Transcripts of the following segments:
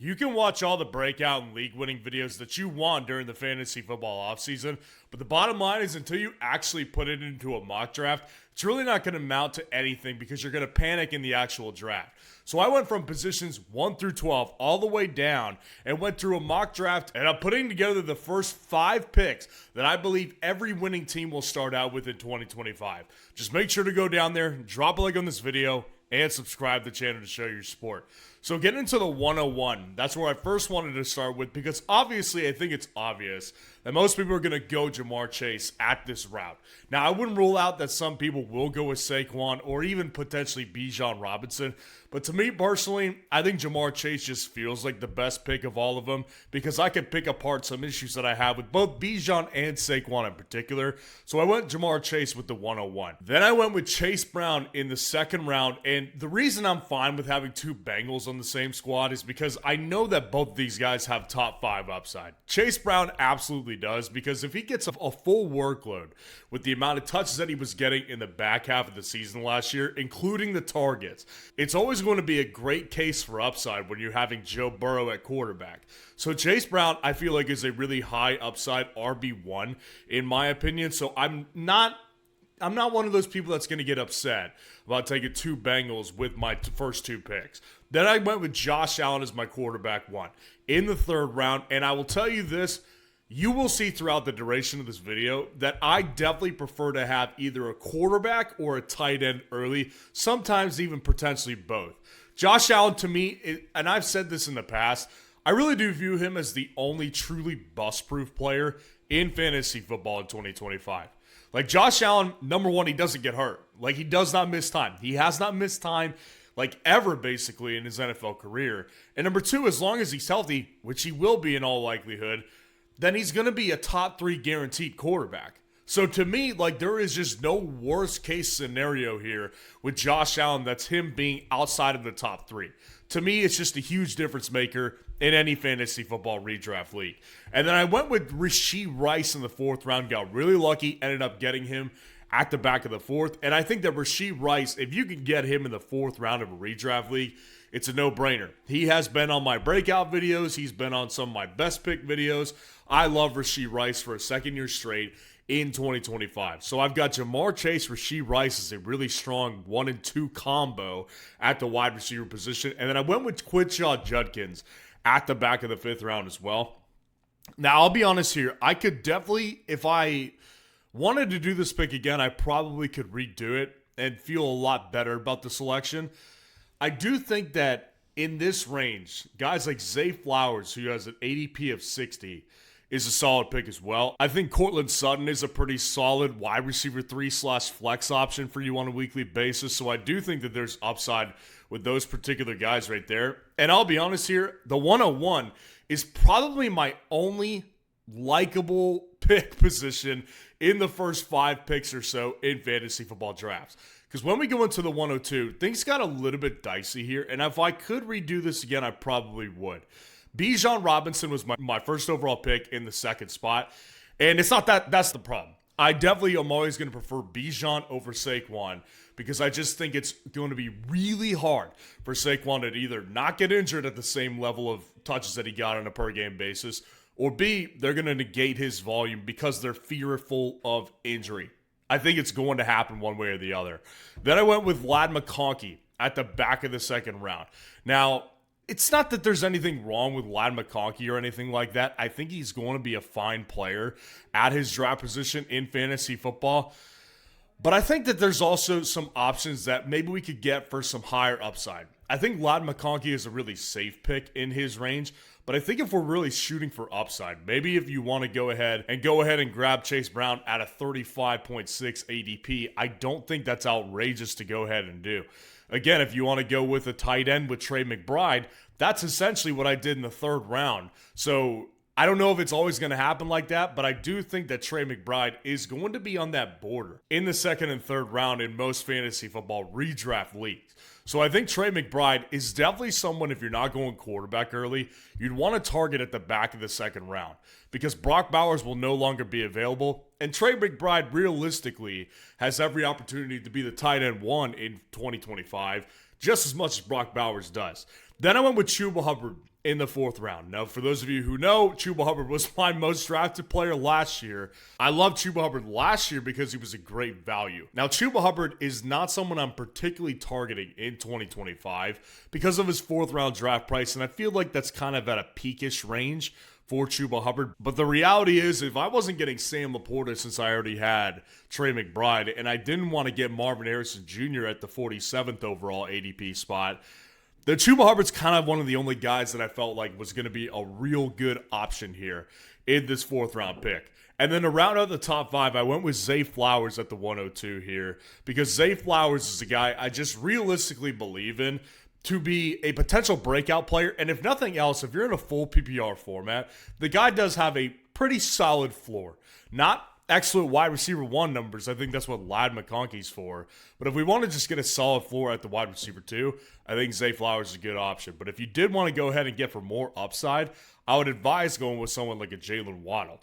You can watch all the breakout and league winning videos that you want during the fantasy football offseason, but the bottom line is until you actually put it into a mock draft, it's really not going to amount to anything because you're going to panic in the actual draft. So I went from positions 1 through 12 all the way down and went through a mock draft, and I'm putting together the first 5 picks that I believe every winning team will start out with in 2025. Just make sure to go down there, drop a like on this video, and subscribe to the channel to show your support. So getting into the 101, that's where I first wanted to start with because obviously I think it's obvious that most people are going to go Jamar Chase at this route. Now, I wouldn't rule out that some people will go with Saquon or even potentially Bijan Robinson, but to me personally, I think Jamar Chase just feels like the best pick of all of them because I could pick apart some issues that I have with both Bijan and Saquon in particular. So I went Jamar Chase with the 101. Then I went with Chase Brown in the second round, and the reason I'm fine with having 2 Bengals on the same squad is because I know that both of these guys have top 5 upside. Chase Brown absolutely does because if he gets a full workload with the amount of touches that he was getting in the back half of the season last year, including the targets, it's always going to be a great case for upside when you're having Joe Burrow at quarterback. So Chase Brown, I feel like, is a really high upside RB1 in my opinion. So I'm not one of those people that's going to get upset about taking 2 Bengals with my first 2 picks. Then I went with Josh Allen as my quarterback 1 in the 3rd round. And I will tell you this, you will see throughout the duration of this video that I definitely prefer to have either a quarterback or a tight end early, sometimes even potentially both. Josh Allen, to me, and I've said this in the past, I really do view him as the only truly bust-proof player in fantasy football in 2025. Like Josh Allen, number 1, he doesn't get hurt. Like he does not miss time. He has not missed time like ever basically in his NFL career. And number 2, as long as he's healthy, which he will be in all likelihood, then he's going to be a top 3 guaranteed quarterback. So to me, like there is just no worst case scenario here with Josh Allen that's him being outside of the top 3. To me, it's just a huge difference maker in any fantasy football redraft league. And then I went with Rashee Rice in the 4th round, got really lucky, ended up getting him at the back of the 4th. And I think that Rashee Rice, if you can get him in the 4th round of a redraft league, it's a no-brainer. He has been on my breakout videos. He's been on some of my best pick videos. I love Rashee Rice for a 2nd year straight in 2025. So I've got Jamar Chase, Rashee Rice as a really strong 1 and 2 combo at the wide receiver position. And then I went with Quinshon Judkins at the back of the 5th round as well. Now, I'll be honest here. I could definitely, if I wanted to do this pick again, I probably could redo it and feel a lot better about the selection. I do think that in this range, guys like Zay Flowers, who has an ADP of 60, is a solid pick as well. I think Courtland Sutton is a pretty solid wide receiver 3/flex option for you on a weekly basis. So I do think that there's upside with those particular guys right there. And I'll be honest here, the 101 is probably my only likable pick position in the first 5 picks or so in fantasy football drafts. Because when we go into the 102, things got a little bit dicey here. And if I could redo this again, I probably would. Bijan Robinson was my first overall pick in the 2nd spot. And it's not that's the problem. I definitely am always going to prefer Bijan over Saquon because I just think it's going to be really hard for Saquon to either not get injured at the same level of touches that he got on a per game basis, or B, they're going to negate his volume because they're fearful of injury. I think it's going to happen one way or the other. Then I went with Ladd McConkey at the back of the 2nd round. Now, it's not that there's anything wrong with Ladd McConkey or anything like that. I think he's going to be a fine player at his draft position in fantasy football. But I think that there's also some options that maybe we could get for some higher upside. I think Ladd McConkey is a really safe pick in his range. But I think if we're really shooting for upside, maybe if you want to go ahead and grab Chase Brown at a 35.6 ADP, I don't think that's outrageous to go ahead and do. Again, if you want to go with a tight end with Trey McBride, that's essentially what I did in the 3rd round. So I don't know if it's always going to happen like that, but I do think that Trey McBride is going to be on that border in the 2nd and 3rd round in most fantasy football redraft leagues. So I think Trey McBride is definitely someone, if you're not going quarterback early, you'd want to target at the back of the 2nd round because Brock Bowers will no longer be available. And Trey McBride realistically has every opportunity to be the tight end 1 in 2025, just as much as Brock Bowers does. Then I went with Chuba Hubbard in the 4th round. Now, for those of you who know, Chuba Hubbard was my most drafted player last year. I loved Chuba Hubbard last year because he was a great value. Now, Chuba Hubbard is not someone I'm particularly targeting in 2025 because of his 4th round draft price, and I feel like that's kind of at a peakish range for Chuba Hubbard. But the reality is, if I wasn't getting Sam Laporta since I already had Trey McBride, and I didn't want to get Marvin Harrison Jr. at the 47th overall ADP spot, the Chuba Hubbard's kind of one of the only guys that I felt like was going to be a real good option here in this 4th round pick. And then to round out the top 5, I went with Zay Flowers at the 102 here because Zay Flowers is a guy I just realistically believe in to be a potential breakout player. And if nothing else, if you're in a full PPR format, the guy does have a pretty solid floor. Not excellent wide receiver 1 numbers. I think that's what Ladd McConkey's for. But if we want to just get a solid floor at the wide receiver 2, I think Zay Flowers is a good option. But if you did want to go ahead and get for more upside, I would advise going with someone like a Jalen Waddle.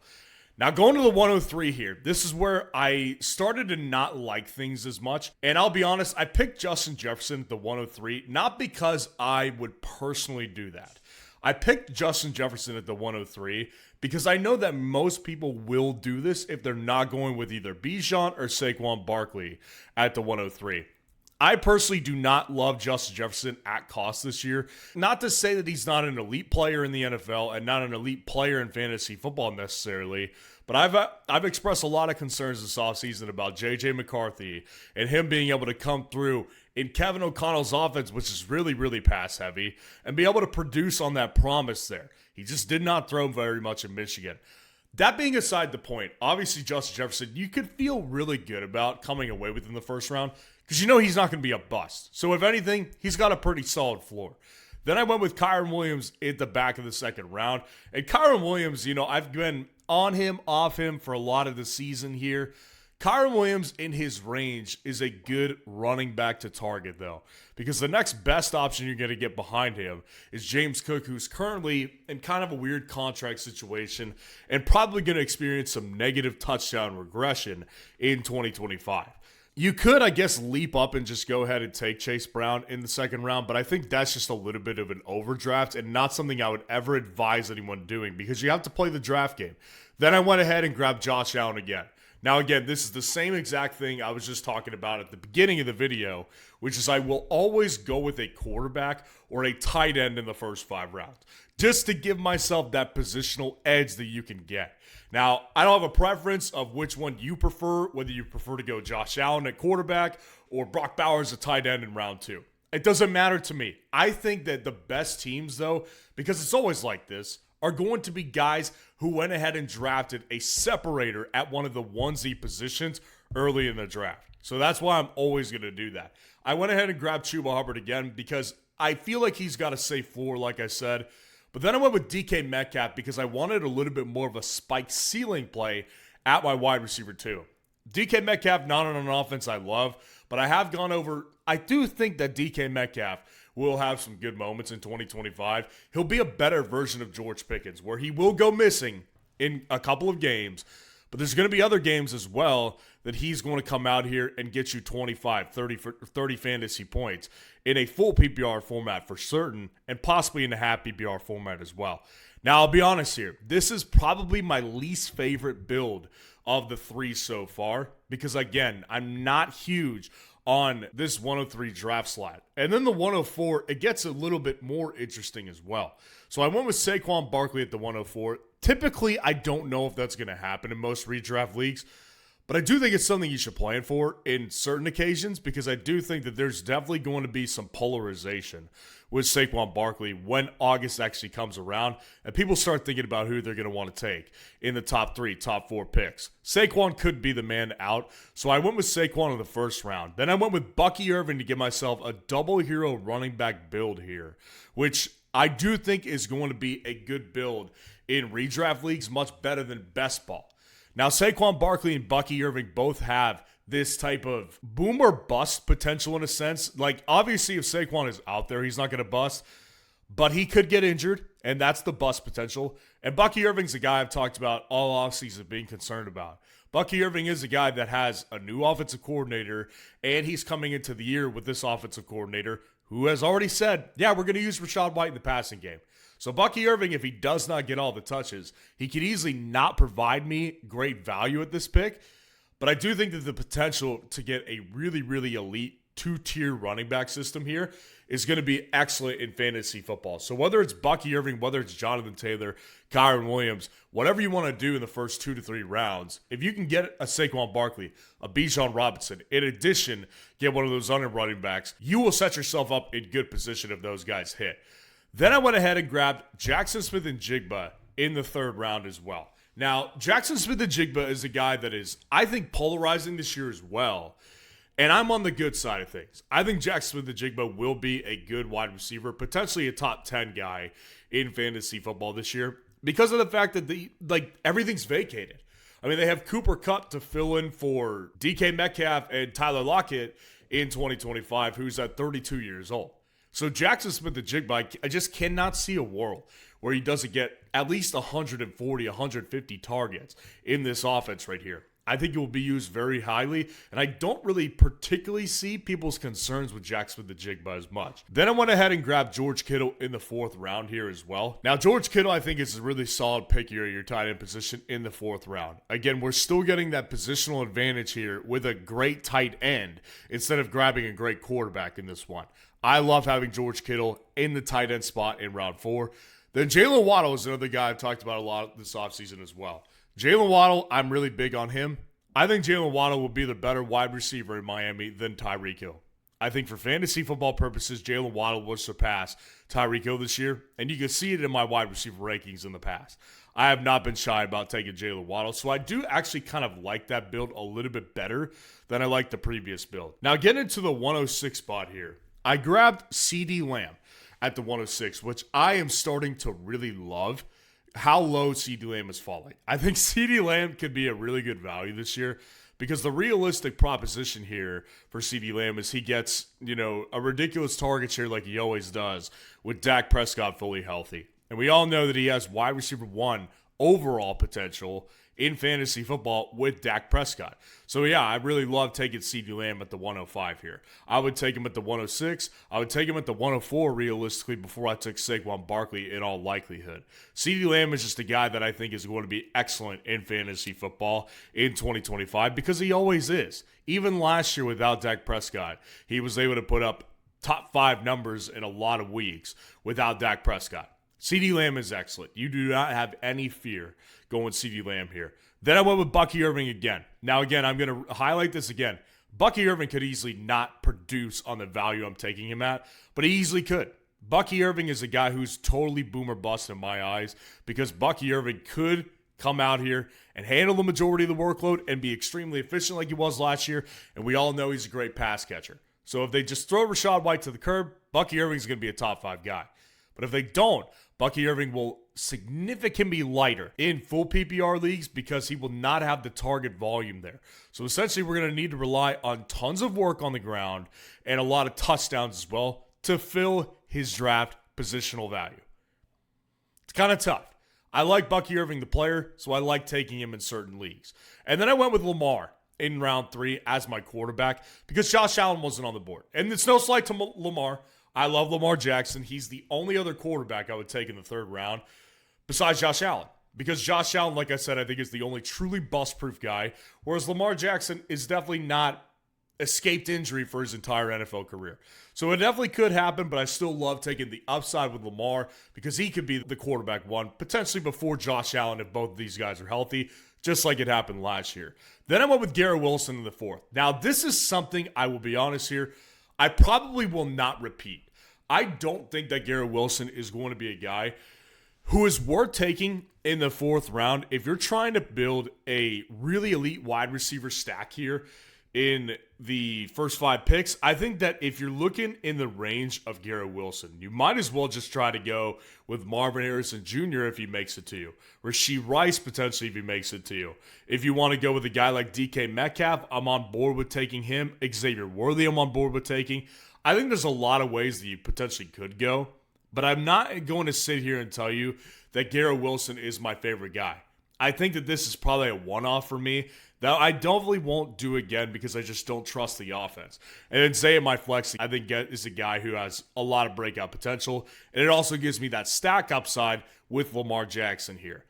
Now, going to the 103 here, this is where I started to not like things as much. And I'll be honest, I picked Justin Jefferson at the 103, not because I would personally do that. I picked Justin Jefferson at the 103 because I know that most people will do this if they're not going with either Bijan or Saquon Barkley at the 103. I personally do not love Justin Jefferson at cost this year. Not to say that he's not an elite player in the NFL and not an elite player in fantasy football necessarily, but I've expressed a lot of concerns this offseason about J.J. McCarthy and him being able to come through in Kevin O'Connell's offense, which is really, really pass heavy, and be able to produce on that promise there. He just did not throw very much in Michigan. That being aside the point, obviously Justin Jefferson, you could feel really good about coming away with in the first round because you know he's not going to be a bust. So if anything, he's got a pretty solid floor. Then I went with Kyren Williams at the back of the 2nd round. And Kyren Williams, you know, I've been on him, off him for a lot of the season here. Kyren Williams in his range is a good running back to target, though, because the next best option you're going to get behind him is James Cook, who's currently in kind of a weird contract situation and probably going to experience some negative touchdown regression in 2025. You could, I guess, leap up and just go ahead and take Chase Brown in the 2nd round, but I think that's just a little bit of an overdraft and not something I would ever advise anyone doing because you have to play the draft game. Then I went ahead and grabbed Josh Allen again. Now, again, this is the same exact thing I was just talking about at the beginning of the video, which is I will always go with a quarterback or a tight end in the first 5 rounds, just to give myself that positional edge that you can get. Now, I don't have a preference of which one you prefer, whether you prefer to go Josh Allen at quarterback or Brock Bowers at tight end in round 2. It doesn't matter to me. I think that the best teams, though, because it's always like this, are going to be guys who went ahead and drafted a separator at one of the onesie positions early in the draft. So that's why I'm always going to do that. I went ahead and grabbed Chuba Hubbard again because I feel like he's got a safe floor, like I said. But then I went with DK Metcalf because I wanted a little bit more of a spike ceiling play at my wide receiver 2. DK Metcalf, not on an offense I love, but I have gone over. I do think that DK Metcalf will have some good moments in 2025. He'll be a better version of George Pickens, where he will go missing in a couple of games, but there's going to be other games as well that he's going to come out here and get you 25, 30 fantasy points in a full PPR format for certain, and possibly in a half PPR format as well. Now, I'll be honest here. This is probably my least favorite build of the 3 so far because, again, I'm not huge on this 103 draft slot. And then the 104, it gets a little bit more interesting as well. So I went with Saquon Barkley at the 104. Typically, I don't know if that's going to happen in most redraft leagues, but I do think it's something you should plan for in certain occasions because I do think that there's definitely going to be some polarization with Saquon Barkley when August actually comes around and people start thinking about who they're going to want to take in the top 3, top 4 picks. Saquon could be the man out, so I went with Saquon in the first round. Then I went with Bucky Irving to give myself a double hero running back build here, which I do think is going to be a good build in redraft leagues, much better than best ball. Now, Saquon Barkley and Bucky Irving both have this type of boom or bust potential in a sense. Like, obviously, if Saquon is out there, he's not going to bust, but he could get injured, and that's the bust potential. And Bucky Irving's a guy I've talked about all offseason being concerned about. Bucky Irving is a guy that has a new offensive coordinator, and he's coming into the year with this offensive coordinator who has already said, yeah, we're going to use Rachaad White in the passing game. So Bucky Irving, if he does not get all the touches, he could easily not provide me great value at this pick. But I do think that the potential to get a really, really elite two-tier running back system here is going to be excellent in fantasy football. So whether it's Bucky Irving, whether it's Jonathan Taylor, Kyron Williams, whatever you want to do in the first 2 to 3 rounds, if you can get a Saquon Barkley, a Bijan Robinson, in addition, get one of those other running backs, you will set yourself up in good position if those guys hit. Then I went ahead and grabbed Jackson Smith-Njigba in the 3rd round as well. Now, Jackson Smith-Njigba is a guy that is, I think, polarizing this year as well. And I'm on the good side of things. I think Jackson Smith-Njigba will be a good wide receiver, potentially a top 10 guy in fantasy football this year because of the fact that everything's vacated. I mean, they have Cooper Kupp to fill in for DK Metcalf and Tyler Lockett in 2025, who's at 32 years old. So Jackson Smith-Njigba, I just cannot see a world where he doesn't get at least 140, 150 targets in this offense right here. I think it will be used very highly, and I don't really particularly see people's concerns with Jackson Smith-Njigba as much. Then I went ahead and grabbed George Kittle in the 4th round here as well. Now, George Kittle, I think, is a really solid pick here at your tight end position in the 4th round. Again, we're still getting that positional advantage here with a great tight end instead of grabbing a great quarterback in this one. I love having George Kittle in the tight end spot in round 4. Then Jalen Waddle is another guy I've talked about a lot this offseason as well. Jalen Waddle, I'm really big on him. I think Jalen Waddle will be the better wide receiver in Miami than Tyreek Hill. I think for fantasy football purposes, Jalen Waddle will surpass Tyreek Hill this year, and you can see it in my wide receiver rankings in the past. I have not been shy about taking Jalen Waddle, so I do actually kind of like that build a little bit better than I liked the previous build. Now, getting into the 106 spot here, I grabbed CeeDee Lamb at the 106, which I am starting to really love how low CeeDee Lamb is falling. I think CeeDee Lamb could be a really good value this year because the realistic proposition here for CeeDee Lamb is he gets, a ridiculous target share like he always does with Dak Prescott fully healthy. And we all know that he has wide receiver 1 overall potential in fantasy football with Dak Prescott. So yeah, I really love taking CeeDee Lamb at the 105 here. I would take him at the 106. I would take him at the 104 realistically before I took Saquon Barkley in all likelihood. CeeDee Lamb is just a guy that I think is going to be excellent in fantasy football in 2025 because he always is. Even last year without Dak Prescott, he was able to put up top 5 numbers in a lot of weeks without Dak Prescott. CeeDee Lamb is excellent. You do not have any fear going CeeDee Lamb here. Then I went with Bucky Irving again. Now, again, I'm going to highlight this again. Bucky Irving could easily not produce on the value I'm taking him at, but he easily could. Bucky Irving is a guy who's totally boom or bust in my eyes because Bucky Irving could come out here and handle the majority of the workload and be extremely efficient like he was last year, and we all know he's a great pass catcher. So if they just throw Rachaad White to the curb, Bucky Irving's going to be a top 5 guy. But if they don't, Bucky Irving will significantly lighter in full PPR leagues because he will not have the target volume there. So essentially, we're going to need to rely on tons of work on the ground and a lot of touchdowns as well to fill his draft positional value. It's kind of tough. I like Bucky Irving, the player, so I like taking him in certain leagues. And then I went with Lamar in round 3 as my quarterback because Josh Allen wasn't on the board. And it's no slight to Lamar. I love Lamar Jackson. He's the only other quarterback I would take in the 3rd round besides Josh Allen. Because Josh Allen, like I said, I think is the only truly bust-proof guy, whereas Lamar Jackson is definitely not escaped injury for his entire NFL career. So it definitely could happen, but I still love taking the upside with Lamar because he could be the quarterback 1, potentially before Josh Allen if both of these guys are healthy, just like it happened last year. Then I went with Garrett Wilson in the 4th. Now, this is something, I will be honest here, I probably will not repeat. I don't think that Garrett Wilson is going to be a guy who is worth taking in the 4th round. If you're trying to build a really elite wide receiver stack here in the first 5 picks, I think that if you're looking in the range of Garrett Wilson, you might as well just try to go with Marvin Harrison Jr. if he makes it to you. Rashee Rice potentially if he makes it to you. If you want to go with a guy like DK Metcalf, I'm on board with taking him. Xavier Worthy, I'm on board with taking. I think there's a lot of ways that you potentially could go, but I'm not going to sit here and tell you that Garrett Wilson is my favorite guy. I think that this is probably a one-off for me that I definitely won't do again because I just don't trust the offense. And then Zay in my flex, I think is a guy who has a lot of breakout potential. And it also gives me that stack upside with Lamar Jackson here.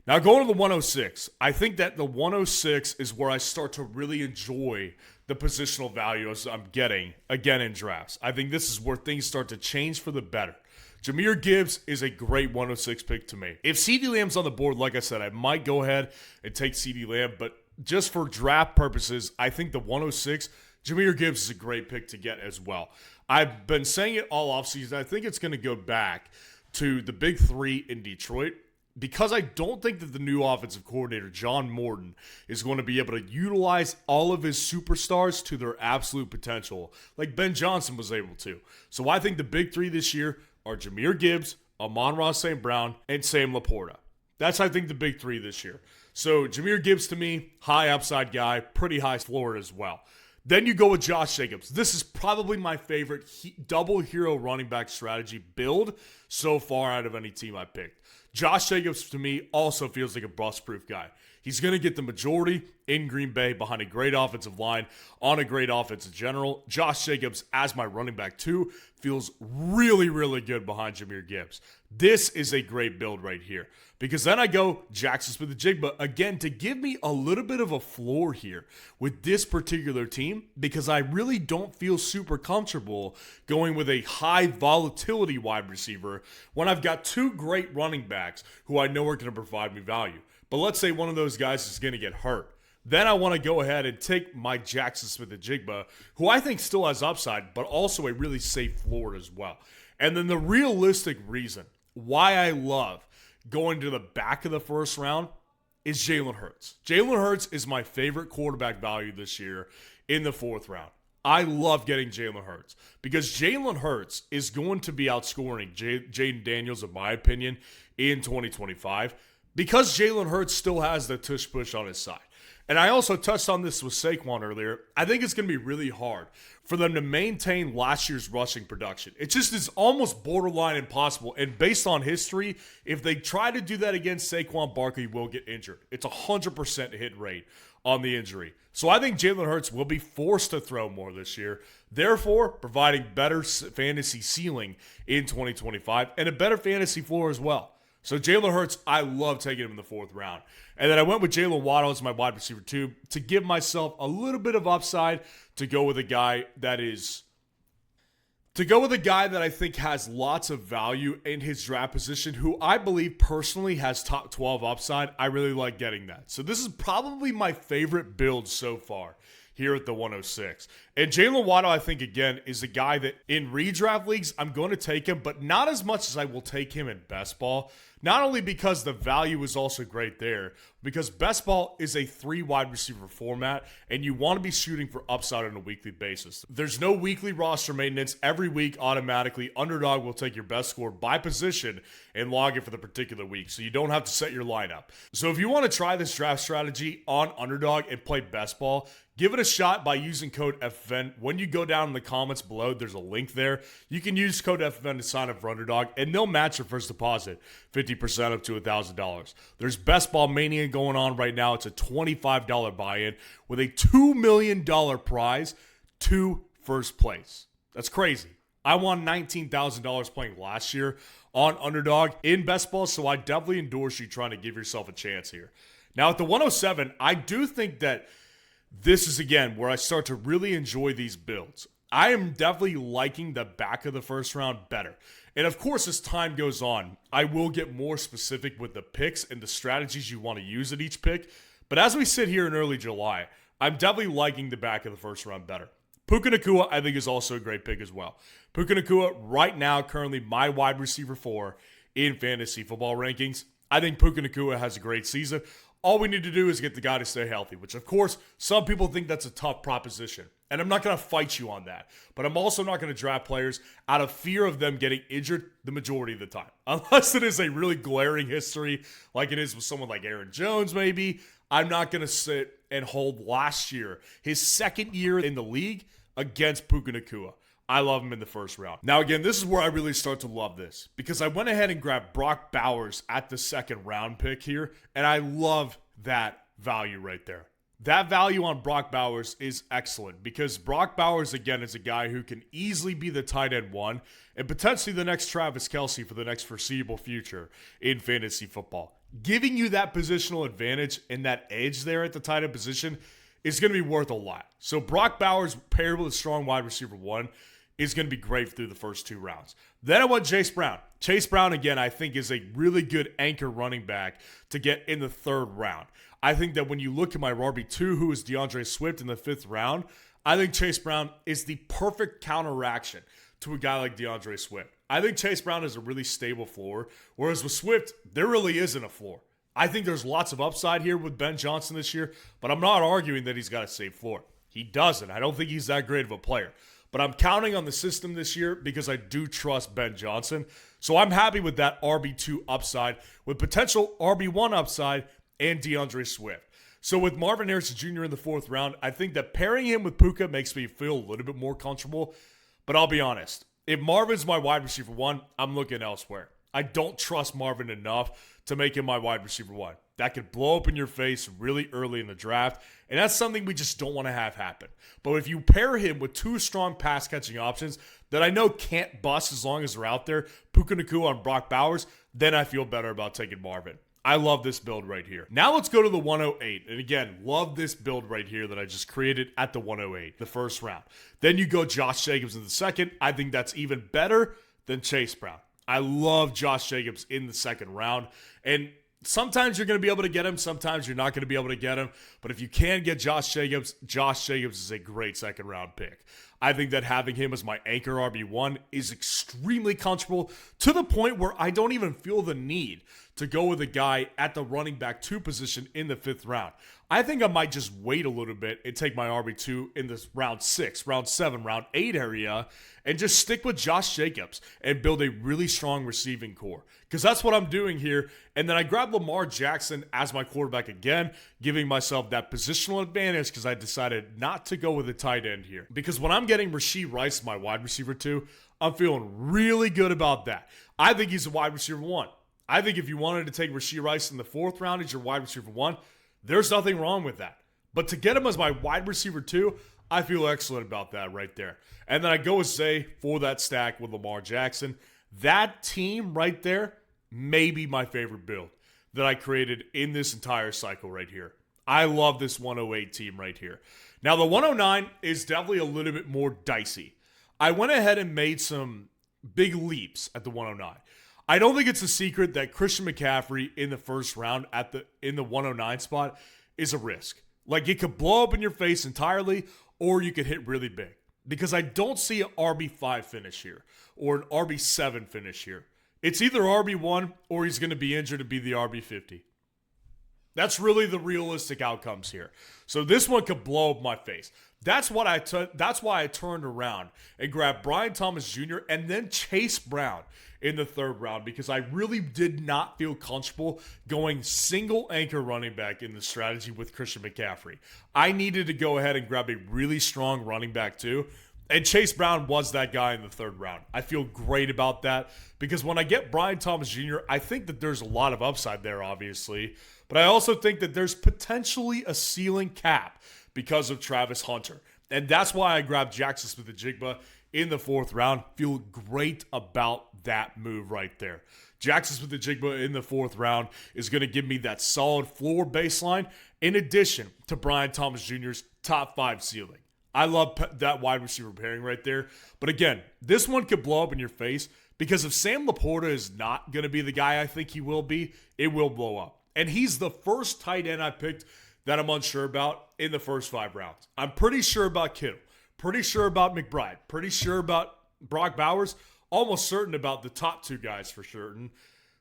Now going to the 106, I think that the 106 is where I start to really enjoy the positional values I'm getting again in drafts. I think this is where things start to change for the better. Jahmyr Gibbs is a great 106 pick to me. If CeeDee Lamb's on the board, like I said, I might go ahead and take CeeDee Lamb, but just for draft purposes, I think the 106, Jahmyr Gibbs is a great pick to get as well. I've been saying it all offseason. I think it's going to go back to the big three in Detroit because I don't think that the new offensive coordinator, John Morton, is going to be able to utilize all of his superstars to their absolute potential like Ben Johnson was able to. So I think the big three this year are Jahmyr Gibbs, Amon-Ra St. Brown, and Sam Laporta. That's, I think, the big three this year. So Jahmyr Gibbs, to me, high upside guy, pretty high floor as well. Then you go with Josh Jacobs. This is probably my favorite double hero running back strategy build so far out of any team I picked. Josh Jacobs, to me, also feels like a bust-proof guy. He's going to get the majority in Green Bay behind a great offensive line on a great offense in general. Josh Jacobs, as my running back too, feels really, really good behind Jahmyr Gibbs. This is a great build right here. Because then I go Jackson Smith-Njigba again to give me a little bit of a floor here with this particular team because I really don't feel super comfortable going with a high volatility wide receiver when I've got two great running backs who I know are going to provide me value. But let's say one of those guys is going to get hurt. Then I want to go ahead and take my Jackson Smith-Njigba, who I think still has upside, but also a really safe floor as well. And then the realistic reason why I love going to the back of the first round is Jalen Hurts. Jalen Hurts is my favorite quarterback value this year in the fourth round. I love getting Jalen Hurts because Jalen Hurts is going to be outscoring Jaden Daniels, in my opinion, in 2025 because Jalen Hurts still has the tush push on his side. And I also touched on this with Saquon earlier. I think it's going to be really hard for them to maintain last year's rushing production. It just is almost borderline impossible. And based on history, if they try to do that against Saquon, Barkley will get injured. It's a 100% hit rate on the injury. So I think Jalen Hurts will be forced to throw more this year, therefore providing better fantasy ceiling in 2025 and a better fantasy floor as well. So Jalen Hurts, I love taking him in the fourth round. And then I went with Jalen Waddle as my wide receiver too to give myself a little bit of upside to go with a guy that I think has lots of value in his draft position, who I believe personally has top 12 upside. I really like getting that. So this is probably my favorite build so far here at the 106. And Jalen Waddle, I think, again, is a guy that in redraft leagues, I'm going to take him, but not as much as I will take him in best ball. Not only because the value is also great there, because best ball is a 3 wide receiver format, and you want to be shooting for upside on a weekly basis. There's no weekly roster maintenance. Every week, automatically, Underdog will take your best score by position and log it for the particular week, so you don't have to set your lineup. So if you want to try this draft strategy on Underdog and play best ball, give it a shot by using code FFN. When you go down in the comments below, there's a link there. You can use code FFN to sign up for Underdog, and they'll match your first deposit 50% up to $1,000. There's Best Ball Mania going on right now. It's a $25 buy-in with a $2 million prize to first place. That's crazy. I won $19,000 playing last year on Underdog in Best Ball, so I definitely endorse you trying to give yourself a chance here. Now, at the 107, I do think that this is, again, where I start to really enjoy these builds. I am definitely liking the back of the first round better. And of course, as time goes on, I will get more specific with the picks and the strategies you want to use at each pick. But as we sit here in early July, I'm definitely liking the back of the first round better. Puka Nacua, I think, is also a great pick as well. Puka Nacua, right now, currently my wide receiver 4 in fantasy football rankings. I think Puka Nacua has a great season. All we need to do is get the guy to stay healthy, which, of course, some people think that's a tough proposition. And I'm not going to fight you on that. But I'm also not going to draft players out of fear of them getting injured the majority of the time. Unless it is a really glaring history, like it is with someone like Aaron Jones, maybe. I'm not going to sit and hold last year, his second year in the league, against Puka Nacua. I love him in the first round. Now, again, this is where I really start to love this because I went ahead and grabbed Brock Bowers at the second round pick here, and I love that value right there. That value on Brock Bowers is excellent because Brock Bowers, again, is a guy who can easily be the tight end one and potentially the next Travis Kelce for the next foreseeable future in fantasy football. Giving you that positional advantage and that edge there at the tight end position is going to be worth a lot. So Brock Bowers paired with a strong wide receiver one is going to be great through the first 2 rounds. Then I went Chase Brown. Chase Brown, again, I think is a really good anchor running back to get in the 3rd round. I think that when you look at my RB2, who is DeAndre Swift in the 5th round, I think Chase Brown is the perfect counteraction to a guy like DeAndre Swift. I think Chase Brown is a really stable floor, whereas with Swift, there really isn't a floor. I think there's lots of upside here with Ben Johnson this year, but I'm not arguing that he's got a safe floor. He doesn't. I don't think he's that great of a player. But I'm counting on the system this year because I do trust Ben Johnson. So I'm happy with that RB2 upside with potential RB1 upside and DeAndre Swift. So with Marvin Harrison Jr. in the 4th round, I think that pairing him with Puka makes me feel a little bit more comfortable. But I'll be honest, if Marvin's my wide receiver one, I'm looking elsewhere. I don't trust Marvin enough to make him my wide receiver one. That could blow up in your face really early in the draft, and that's something we just don't want to have happen. But if you pair him with 2 strong pass-catching options that I know can't bust as long as they're out there, Puka Nacua and Brock Bowers, then I feel better about taking Marvin. I love this build right here. Now let's go to the 108. And again, love this build right here that I just created at the 108, the 1st round. Then you go Josh Jacobs in the 2nd. I think that's even better than Chase Brown. I love Josh Jacobs in the 2nd round. And sometimes you're going to be able to get him. Sometimes you're not going to be able to get him. But if you can get Josh Jacobs is a great 2nd round pick. I think that having him as my anchor RB1 is extremely comfortable to the point where I don't even feel the need to go with a guy at the running back 2 position in the 5th round. I think I might just wait a little bit and take my RB2 in this round 6, round 7, round 8 area and just stick with Josh Jacobs and build a really strong receiving core. Because that's what I'm doing here. And then I grab Lamar Jackson as my quarterback again, giving myself that positional advantage because I decided not to go with a tight end here. Because when I'm getting Rashee Rice, my wide receiver 2, I'm feeling really good about that. I think he's a wide receiver 1. I think if you wanted to take Rashee Rice in the 4th round as your wide receiver 1, there's nothing wrong with that. But to get him as my wide receiver 2, I feel excellent about that right there. And then I go with Zay for that stack with Lamar Jackson. That team right there may be my favorite build that I created in this entire cycle right here. I love this 108 team right here. Now, the 109 is definitely a little bit more dicey. I went ahead and made some big leaps at the 109. I don't think it's a secret that Christian McCaffrey in the 1st round in the 109 spot is a risk. Like, it could blow up in your face entirely, or you could hit really big. Because I don't see an RB5 finish here, or an RB7 finish here. It's either RB1, or he's going to be injured to be the RB50. That's really the realistic outcomes here. So this one could blow up my face. That's why I turned around and grabbed Brian Thomas Jr. and then Chase Brown in the 3rd round because I really did not feel comfortable going single anchor running back in the strategy with Christian McCaffrey. I needed to go ahead and grab a really strong running back too. And Chase Brown was that guy in the 3rd round. I feel great about that because when I get Brian Thomas Jr., I think that there's a lot of upside there, obviously. But I also think that there's potentially a ceiling cap because of Travis Hunter. And that's why I grabbed Jackson Smith-Njigba in the 4th round. Feel great about that move right there. Jackson Smith-Njigba in the 4th round is going to give me that solid floor baseline in addition to Brian Thomas Jr.'s top 5 ceiling. I love that wide receiver pairing right there. But again, this one could blow up in your face because if Sam Laporta is not going to be the guy I think he will be, it will blow up. And he's the first tight end I picked that I'm unsure about in the first 5 rounds. I'm pretty sure about Kittle, pretty sure about McBride, pretty sure about Brock Bowers, almost certain about the top 2 guys for certain.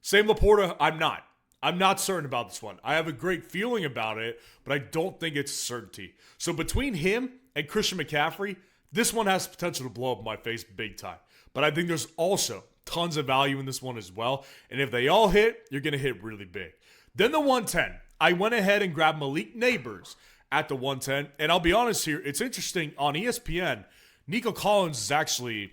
Sam Laporta, I'm not. I'm not certain about this one. I have a great feeling about it, but I don't think it's a certainty. So between him and Christian McCaffrey, this one has potential to blow up my face big time. But I think there's also tons of value in this one as well. And if they all hit, you're going to hit really big. Then the 110. I went ahead and grabbed Malik Neighbors at the 110. And I'll be honest here, it's interesting. On ESPN, Nico Collins is actually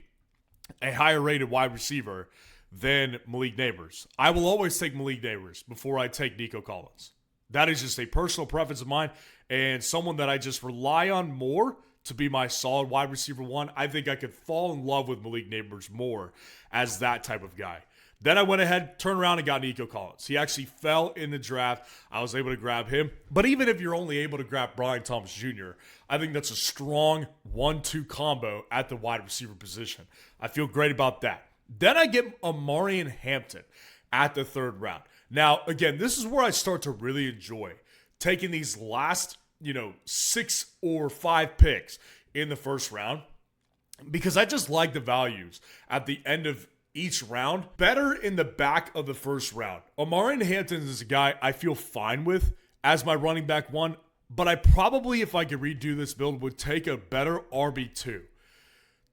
a higher rated wide receiver than Malik Nabers. I will always take Malik Nabers before I take Nico Collins. That is just a personal preference of mine and someone that I just rely on more to be my solid wide receiver one. I think I could fall in love with Malik Nabers more as that type of guy. Then I went ahead, turned around, and got Nico Collins. He actually fell in the draft. I was able to grab him. But even if you're only able to grab Brian Thomas Jr., I think that's a strong 1-2 combo at the wide receiver position. I feel great about that. Then I get Omarion Hampton at the third round. Now, again, this is where I start to really enjoy taking these last, 6 or 5 picks in the first round because I just like the values at the end of each round better in the back of the first round. Omarion Hampton is a guy I feel fine with as my running back one, but I probably, if I could redo this build, would take a better RB2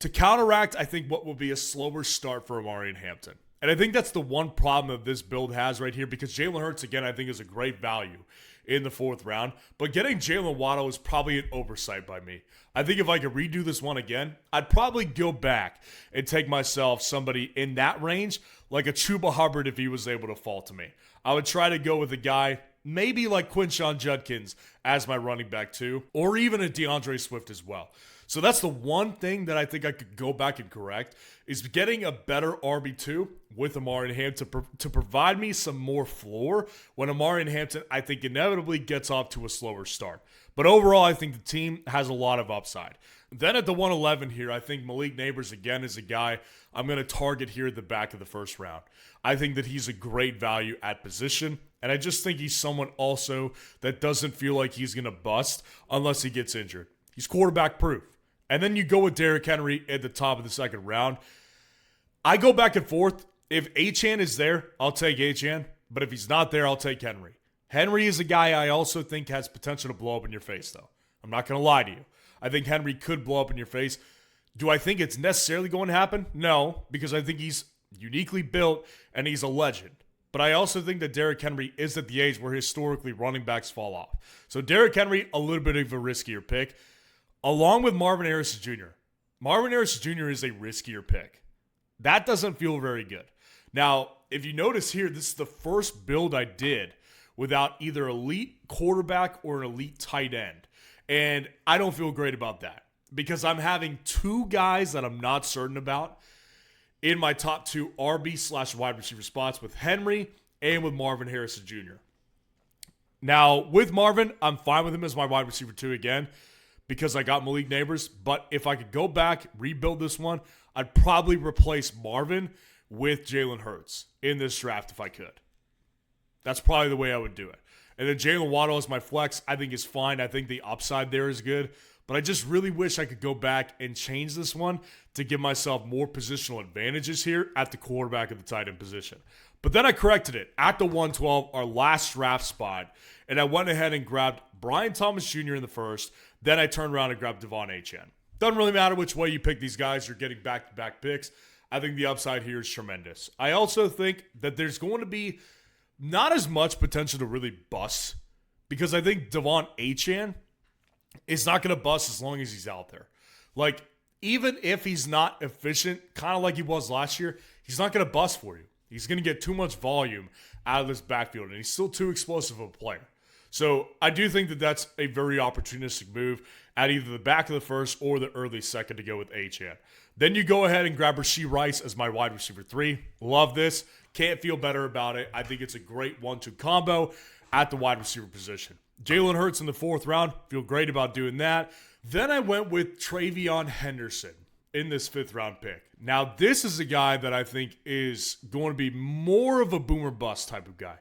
to counteract, I think, what will be a slower start for Omarion Hampton. And I think that's the one problem that this build has right here because Jalen Hurts, again, I think is a great value in the fourth round. But getting Jalen Waddle is probably an oversight by me. I think if I could redo this one again, I'd probably go back and take myself somebody in that range, like a Chuba Hubbard if he was able to fall to me. I would try to go with a guy maybe like Quinshon Judkins as my running back too, or even a DeAndre Swift as well. So that's the one thing that I think I could go back and correct is getting a better RB2 with Omarion Hampton to provide me some more floor when Omarion Hampton, I think, inevitably gets off to a slower start. But overall, I think the team has a lot of upside. Then at the 111 here, I think Malik Nabers, again, is a guy I'm going to target here at the back of the first round. I think that he's a great value at position, and I just think he's someone also that doesn't feel like he's going to bust unless he gets injured. He's quarterback proof. And then you go with Derrick Henry at the top of the second round. I go back and forth. If Achane is there, I'll take Achane. But if he's not there, I'll take Henry. Henry is a guy I also think has potential to blow up in your face, though. I'm not going to lie to you. I think Henry could blow up in your face. Do I think it's necessarily going to happen? No, because I think he's uniquely built and he's a legend. But I also think that Derrick Henry is at the age where historically running backs fall off. So Derrick Henry, a little bit of a riskier pick. Along with Marvin Harrison Jr. Marvin Harrison Jr. is a riskier pick. That doesn't feel very good. Now, if you notice here, this is the first build I did without either elite quarterback or an elite tight end. And I don't feel great about that because I'm having two guys that I'm not certain about in my top 2 RB/wide receiver spots with Henry and with Marvin Harrison Jr. Now, with Marvin, I'm fine with him as my wide receiver 2 again, because I got Malik Nabers. But if I could go back, rebuild this one, I'd probably replace Marvin with Jalen Hurts in this draft if I could. That's probably the way I would do it. And then Jalen Waddle as my flex, I think is fine. I think the upside there is good. But I just really wish I could go back and change this one to give myself more positional advantages here at the quarterback of the tight end position. But then I corrected it at the 112, our last draft spot, and I went ahead and grabbed Brian Thomas Jr. in the first. Then I turned around and grabbed Devon Achane. Doesn't really matter which way you pick these guys. You're getting back-to-back picks. I think the upside here is tremendous. I also think that there's going to be not as much potential to really bust because I think Devon Achane is not going to bust as long as he's out there. Like, even if he's not efficient, kind of like he was last year, he's not going to bust for you. He's going to get too much volume out of this backfield, and he's still too explosive of a player. So I do think that that's a very opportunistic move at either the back of the first or the early second to go with Achane. Then you go ahead and grab Rashee Rice as my wide receiver 3. Love this. Can't feel better about it. I think it's a great 1-2 combo at the wide receiver position. Jalen Hurts in the 4th round. Feel great about doing that. Then I went with Travion Henderson in this 5th round pick. Now, this is a guy that I think is going to be more of a boomer bust type of guy.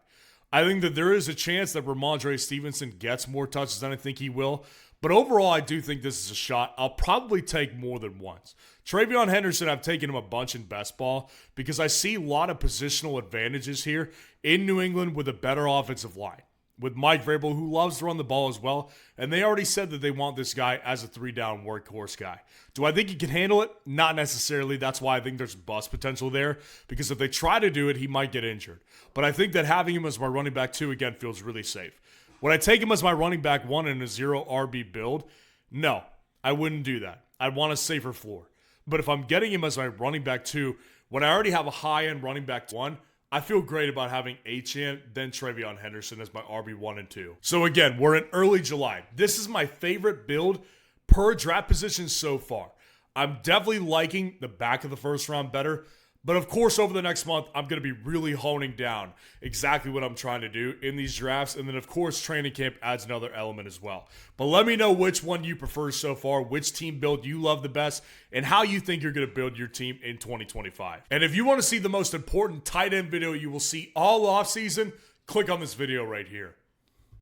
I think that there is a chance that Ramondre Stevenson gets more touches than I think he will. But overall, I do think this is a shot I'll probably take more than once. Travion Henderson, I've taken him a bunch in best ball because I see a lot of positional advantages here in New England with a better offensive line. With Mike Vrabel, who loves to run the ball as well. And they already said that they want this guy as a 3-down workhorse guy. Do I think he can handle it? Not necessarily. That's why I think there's bust potential there. Because if they try to do it, he might get injured. But I think that having him as my running back 2, again, feels really safe. Would I take him as my running back 1 in a 0 RB build? No, I wouldn't do that. I'd want a safer floor. But if I'm getting him as my running back 2, when I already have a high-end running back 1, I feel great about having Achane, then Travion Henderson as my RB1 and 2. So again, we're in early July. This is my favorite build per draft position so far. I'm definitely liking the back of the first round better. But of course, over the next month, I'm going to be really honing down exactly what I'm trying to do in these drafts. And then, of course, training camp adds another element as well. But let me know which one you prefer so far, which team build you love the best, and how you think you're going to build your team in 2025. And if you want to see the most important tight end video you will see all offseason, click on this video right here.